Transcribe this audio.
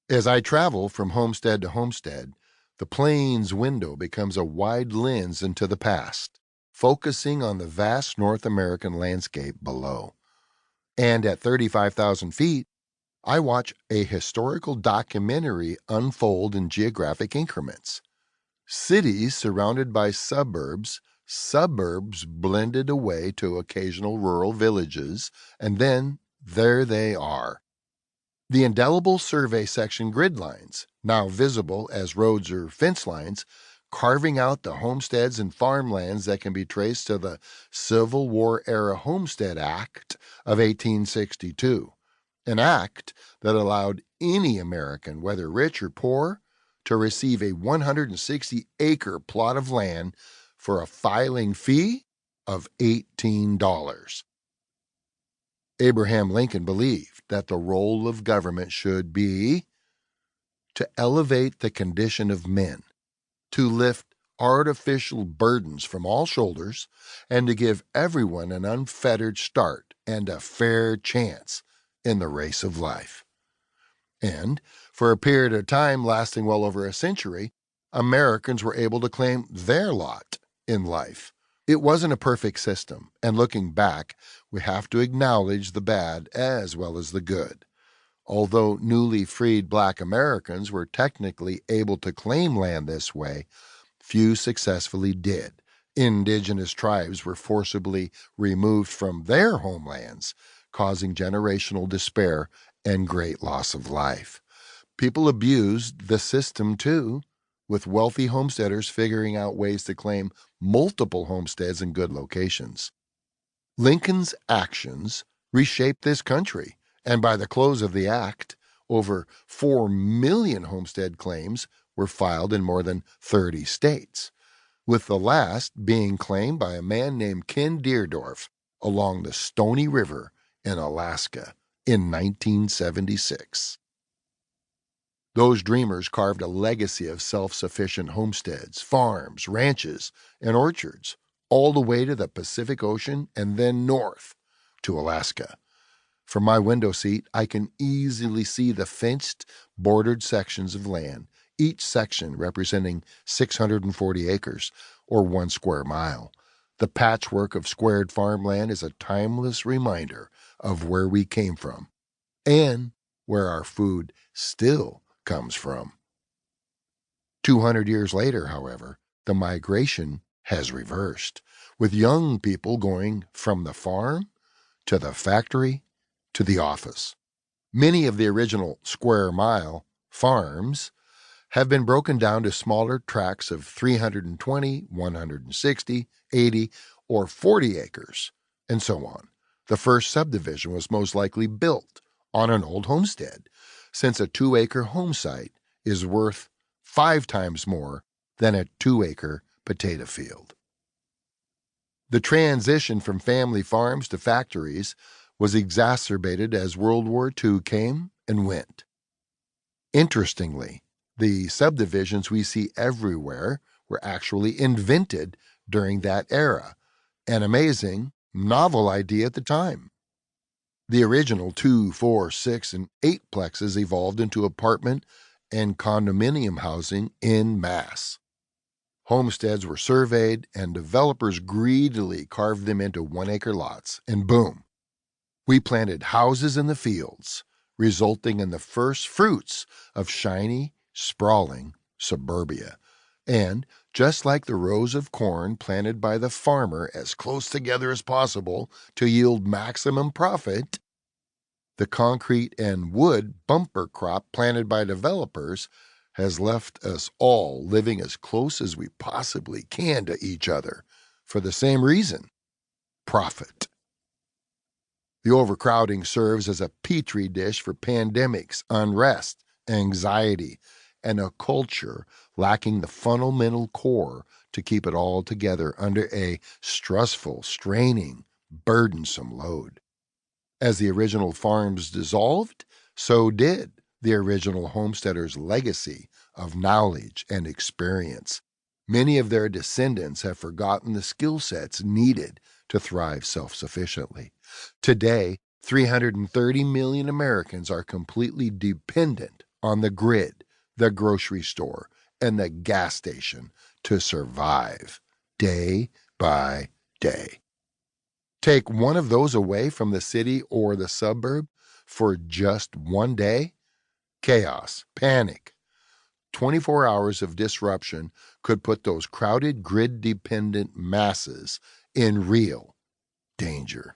As I travel from homestead to homestead, the plains window becomes a wide lens into the past, focusing on the vast North American landscape below. And at 35,000 feet, I watch a historical documentary unfold in geographic increments. Cities surrounded by suburbs, suburbs blended away to occasional rural villages, and then there they are. The indelible survey section grid lines, now visible as roads or fence lines, carving out the homesteads and farmlands that can be traced to the Civil War era Homestead Act of 1862, an act that allowed any American, whether rich or poor, to receive a 160-acre plot of land for a filing fee of $18. Abraham Lincoln believed that the role of government should be to elevate the condition of men, to lift artificial burdens from all shoulders, and to give everyone an unfettered start and a fair chance in the race of life. And for a period of time lasting well over a century, Americans were able to claim their lot in life. It wasn't a perfect system, and looking back, we have to acknowledge the bad as well as the good. Although newly freed Black Americans were technically able to claim land this way, few successfully did. Indigenous tribes were forcibly removed from their homelands, causing generational despair and great loss of life. People abused the system too, with wealthy homesteaders figuring out ways to claim multiple homesteads in good locations. Lincoln's actions reshaped this country, and by the close of the act, over 4 million homestead claims were filed in more than 30 states, with the last being claimed by a man named Ken Deerdorf along the Stony River in Alaska in 1976. Those dreamers carved a legacy of self-sufficient homesteads, farms, ranches, and orchards, all the way to the Pacific Ocean and then north to Alaska. From my window seat, I can easily see the fenced, bordered sections of land, each section representing 640 acres, or 1 square mile. The patchwork of squared farmland is a timeless reminder of where we came from and where our food still comes from. 200 years later, however, the migration has reversed, with young people going from the farm to the factory to the office. Many of the original square mile farms have been broken down to smaller tracts of 320, 160, 80, or 40 acres, and so on. The first subdivision was most likely built on an old homestead, since a 2-acre home site is worth 5 times more than a 2-acre potato field. The transition from family farms to factories was exacerbated as World War II came and went. Interestingly, the subdivisions we see everywhere were actually invented during that era, an amazing, novel idea at the time. The original 2, 4, 6, and 8 plexes evolved into apartment and condominium housing en masse. Homesteads were surveyed, and developers greedily carved them into 1-acre lots, and boom, we planted houses in the fields, resulting in the first fruits of shiny, sprawling suburbia. And just like the rows of corn planted by the farmer as close together as possible to yield maximum profit, the concrete and wood bumper crop planted by developers has left us all living as close as we possibly can to each other for the same reason: profit. The overcrowding serves as a petri dish for pandemics, unrest, anxiety, and a culture lacking the fundamental core to keep it all together under a stressful, straining, burdensome load. As the original farms dissolved, so did the original homesteaders' legacy of knowledge and experience. Many of their descendants have forgotten the skill sets needed to thrive self-sufficiently. Today, 330 million Americans are completely dependent on the grid, the grocery store, and the gas station to survive day by day. Take one of those away from the city or the suburb for just one day? Chaos, panic. 24 hours of disruption could put those crowded, grid-dependent masses in real danger.